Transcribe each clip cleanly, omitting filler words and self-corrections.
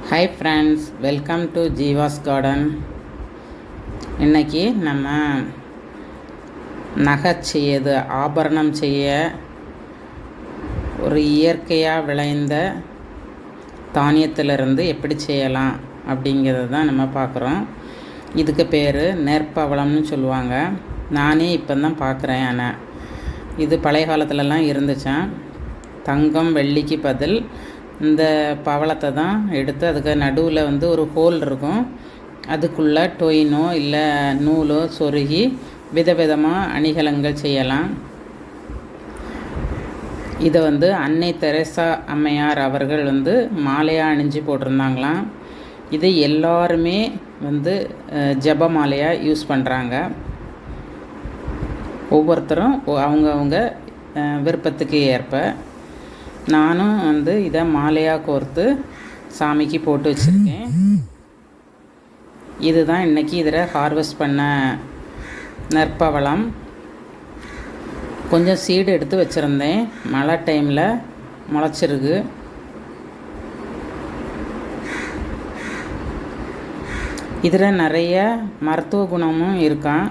Hi friends, welcome to Jeeva's garden. இன்றைக்கி நம்ம நகை செய்யது ஆபரணம் செய்ய ஒரு இயற்கையாக விளைந்த தானியத்திலிருந்து எப்படி செய்யலாம் அப்படிங்கிறது தான் நம்ம பார்க்குறோம். இதுக்கு பேர் நெற்பவளம்னு சொல்லுவாங்க. நானே இப்போ தான் பார்க்குறேன். ஆனால் இது பழைய காலத்துலலாம் இருந்துச்சான். தங்கம் வெள்ளிக்கு பதில் இந்த பவளத்தை தான் எடுத்து அதுக்கு நடுவில் ஒரு ஹோல் இருக்கும். அதுக்குள்ளே டொயினோ இல்லை நூலோ சொருகி விதவிதமாக அணிகலன்கள் செய்யலாம். இதை அன்னை தெரசா அம்மையார் அவர்கள் மாலையாக அணிஞ்சு போட்டிருந்தாங்களாம். இது எல்லாருமே ஜப மாலையாக யூஸ் பண்ணுறாங்க. ஒவ்வொருத்தரும் அவங்கவுங்க விருப்பத்துக்கு ஏற்ப. நானும் இதை மாலையாக கோர்த்து சாமிக்கு போட்டு வச்சுருக்கேன். இதுதான் இன்றைக்கி இதில் ஹார்வெஸ்ட் பண்ண நற்பவளம். கொஞ்சம் சீடு எடுத்து வச்சுருந்தேன். மழை டைமில் முளைச்சிருக்கு. இதில் நிறைய மருத்துவ குணமும் இருக்கான்.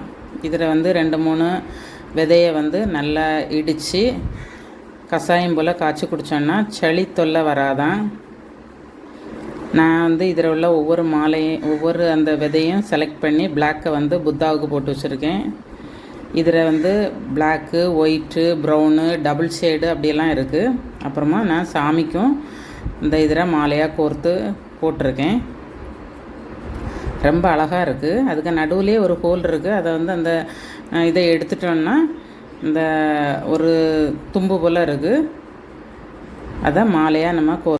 இதில் 2-3 விதையை நல்லா இடித்து கஷாயம் போல் காய்ச்சி குடித்தோன்னா சளி தொல்லை வராதான். நான் இதில் உள்ள ஒவ்வொரு மாலையும் ஒவ்வொரு அந்த விதையும் செலக்ட் பண்ணி பிளாக்கை புத்தாவுக்கு போட்டு வச்சுருக்கேன். இதில் black, white, brown, double shade அப்படியெல்லாம் இருக்குது. அப்புறமா நான் சாமிக்கும் இதில் மாலையாக கோர்த்து போட்டிருக்கேன். ரொம்ப அழகாக இருக்குது. அதுக்கு நடுவுலேயே ஒரு ஹோல் இருக்குது. அதை அந்த இதை எடுத்துட்டோன்னா இந்த ஒரு தும்பு போல் இருக்குது. அதை மாலையாக நம்ம